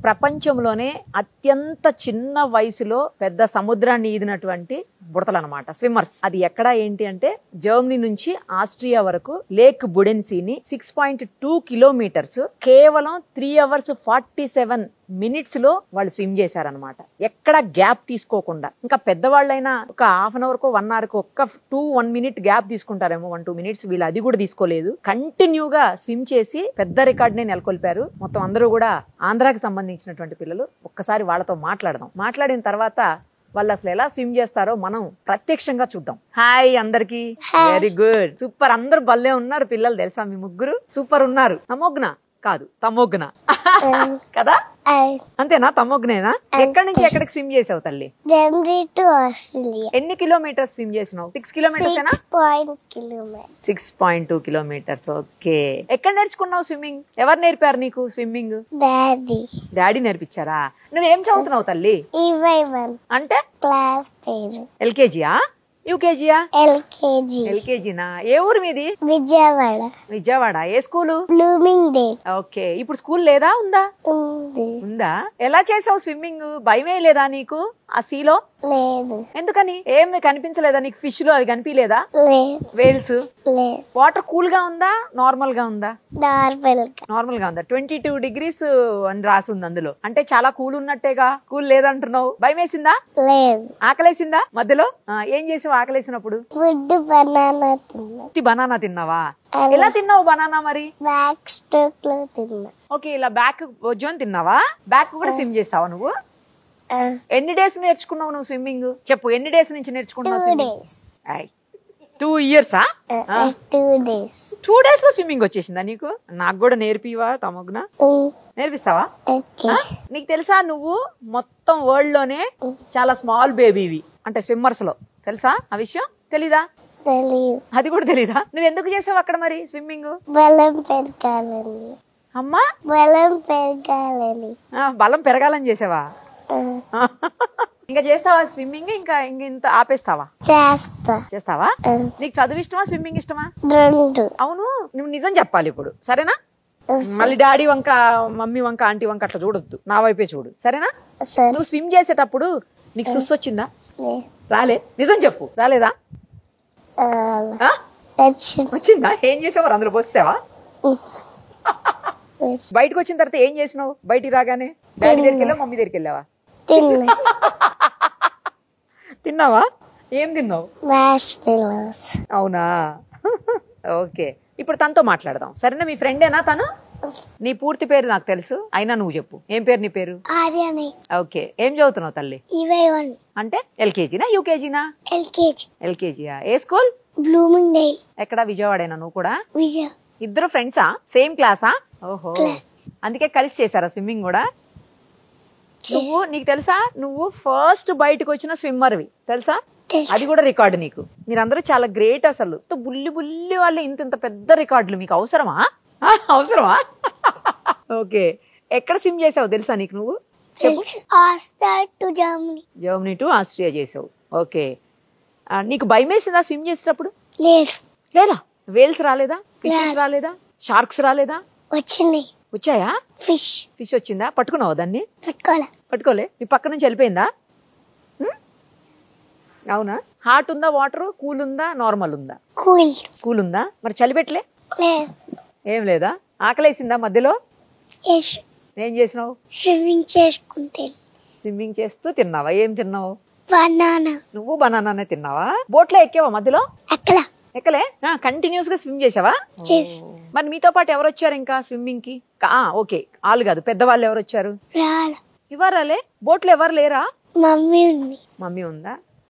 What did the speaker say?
ప్రపంచంలోనే అత్యంత చిన్న వయసులో పెద్ద సముద్రాన్ని ఈదినటువంటి బుడతలు అనమాట స్విమ్మర్స్. అది ఎక్కడ ఏంటి అంటే జర్మనీ నుంచి ఆస్ట్రియా వరకు లేక్ బుడెన్సీని 6.2 కిలోమీటర్స్ కేవలం 3 hours 47 minutes లో వాళ్ళు స్విమ్ చేశారనమాట. ఎక్కడ గ్యాప్ తీసుకోకుండా. ఇంకా పెద్దవాళ్ళైనా ఒక హాఫ్ అన్ అవర్ కో 1 hour కో ఒక్క 1 minute గ్యాప్ తీసుకుంటారేమో, 1-2 minutes. వీళ్ళు అది కూడా తీసుకోలేదు. కంటిన్యూగా స్విమ్ చేసి పెద్ద రికార్డ్ ని నెలకొల్పారు. మొత్తం అందరూ కూడా ఆంధ్రాకి సంబంధించినటువంటి పిల్లలు. ఒక్కసారి వాళ్ళతో మాట్లాడిన తర్వాత వాళ్ళు అసలు ఎలా స్విమ్ చేస్తారో మనం ప్రత్యక్షంగా చూద్దాం. హాయ్ అందరికి, వెరీ గుడ్, సూపర్. అందరూ భలే ఉన్నారు పిల్లలు, తెలుసా? మీ ముగ్గురు సూపర్ ఉన్నారు. తమోగ్న కాదు, తమోగ్న కదా? అంతేనా? తమోగ్నేనా? ఎక్కడి నుంచి ఎక్కడికి స్విమ్ చేసావు తల్లి? Germany to Australia. ఎన్ని కిలోమీటర్స్ స్విమ్ చేసినావు? 6 kilometers. 6.2 kilometers. ఓకే. ఎక్కడ నేర్చుకున్నావు స్విమ్మింగ్? ఎవరు నేర్పారు నీకు స్విమ్మింగ్? డాడీ నేర్పించారా? నువ్వేం చదువుతున్నావు తల్లి? EY1 అంటే క్లాస్ పేరు. ఎల్కేజీయా యూకేజీయా? ఎల్కేజీ. ఎల్కేజీనా? ఏ ఊరు మీది? విజయవాడ. విజయవాడ. ఏ స్కూలు? Blooming day. ఓకే. ఇప్పుడు స్కూల్ లేదా? ఉందా? ఉందా? ఎలా చేసావు స్విమ్మింగ్? భయమే లేదా నీకు ఆ సీలో? లేదు. ఎందుకని? ఏమి కనిపించలేదా నీకు? ఫిష్ లో అవి కనిపించలేదా? వేల్స్? వాటర్ కూల్ గా ఉందా, నార్మల్ గా ఉందా? నార్మల్ గా ఉందా? 22 degrees అని రాసి ఉంది అందులో. అంటే చాలా కూల్ ఉన్నట్టేగా. కూల్ లేదంటున్నావు. భయం వేసిందా? లేదు. ఆకలేసిందా మధ్యలో? ఏం చేసావు ఆకలేసినప్పుడు? ఫుడ్ బనానా తిన్నా. బనానా తిన్నావా? ఎలా తిన్నావు బనానా మరి? బ్యాక్ స్ట్రోక్ లో తిన్నా. ఓకే, ఇలా బ్యాక్ వజ్జోని తిన్నావా? బ్యాక్ కూడా స్విమ్ చేస్తావా నువ్వు? ఎన్ని డేస్ నేర్చుకున్నావు నువ్వు స్విమ్మింగ్? చెప్పు, ఎన్ని డేస్ నుంచి నేర్చుకున్నావు? 2 years. 2 days లో స్విమ్మింగ్ వచ్చేసిందా నీకు? నాకు కూడా నేర్పివా తమోగ్న? నేర్పిస్తావా? నీకు తెలుసా నువ్వు మొత్తం వరల్డ్ లోనే చాలా స్మాల్ బేబీవి అంటే స్విమ్మర్స్ లో, తెలుసా ఆ విషయం? తెలీదా? అది కూడా తెలీదా? నువ్వు ఎందుకు చేసావు అక్కడ మరి స్విమ్మింగ్? బలం పెరగాలని. అమ్మా, బలం పెరగాలని. బలం పెరగాలని చేసావా? ఇంకా చేస్తావా స్విమ్మింగ్? ఇంకా ఇంత ఆపేస్తావా? చేస్తావా? నీకు చదువు ఇష్టమా, స్విమ్మింగ్ ఇష్టమా? అవును, నువ్వు నిజం చెప్పాలి ఇప్పుడు, సరేనా? మళ్ళీ డాడీ వంక, మమ్మీ వంక, ఆంటీ వంక అట్లా చూడొద్దు, నా వైపే చూడు, సరేనా? నువ్వు స్విమ్ చేసేటప్పుడు నీకు సుస్ వచ్చిందా? రాలే. నిజం చెప్పు, రాలేదా? వచ్చిందా? ఏం చేసావు? అందులో పోసావా? బయటకు వచ్చిన తర్వాత ఏం చేసినావు? బయటికి రాగానే డాడీ దగ్గరికి వెళ్ళావా, మమ్మీ దగ్గరికి వెళ్ళావా? తిన్నావా? ఏం తిన్నావు? అవునా? ఓకే, ఇప్పుడు తనతో మాట్లాడదాం, సరేనా? మీ ఫ్రెండేనా తను? నీ పూర్తి పేరు నాకు తెలుసు, అయినా నువ్వు చెప్పు, ఏం పేరు నీ పేరు? ఓకే. ఏం చదువుతున్నావు తల్లి? అంటే ఎల్కేజీనా యూకేజీనా? ఎల్కేజీయా? ఏ స్కూల్? Blooming day. ఎక్కడ? విజయవాడేనా? నువ్వు కూడా? విజయ. ఇద్దరు ఫ్రెండ్సా? సేమ్ క్లాసా? ఓహో, అందుకే కలిసి చేశారా స్విమ్మింగ్ కూడా? నువ్వు, నీకు తెలుసా నువ్వు ఫస్ట్ బయటకు వచ్చిన స్విమ్మర్వి, తెలుసా? అది కూడా రికార్డు నీకు. మీరందరూ చాలా గ్రేట్ అసలు. బుల్లి వాళ్ళు ఇంత పెద్ద రికార్డులు మీకు అవసరమా? అవసరమా? ఓకే. ఎక్కడ స్విమ్ చేసావు తెలుసా నీకు? నువ్వు జర్మనీ టు ఆస్ట్రియా చేసావు. ఓకే. నీకు భయం వేసిందా స్విమ్ చేసేటప్పుడు? లేదా? వేల్స్ రాలేదా? ఫిషెస్ రాలేదా? షార్క్స్ రాలేదా? వచ్చాయా? ఫిష్ వచ్చిందా? పట్టుకున్నావు దాన్ని? పట్టుకోలే. నీ పక్క నుంచి వెళ్ళిపోయిందా? అవునా? హాట్ ఉందా వాటర్? కూల్ ఉందా, నార్మల్ ఉందా? కూల్ ఉందా. మరి చలి పెట్టలే? ఏం లేదా? ఆకలేసిందా మధ్యలో? ఏం చేసినావు? స్విమ్మింగ్ చేస్తూ తిన్నావా? ఏం తిన్నావు? బనానా. నువ్వు బనానానే తిన్నావా? బోట్లో ఎక్కావా మధ్యలో? ఎక్కలే. కంటిన్యూస్ గా స్విమ్ చేసావా? మరి మీతో పాటు ఎవరు వచ్చారు ఇంకా స్విమ్మింగ్ కి? ఓకే, వాళ్ళు కాదు, పెద్దవాళ్ళు ఎవరు వచ్చారు? ఎవరు రాలే. బోట్లో ఎవరు లేరా? మమ్మీ ఉంది. మమ్మీ ఉందా?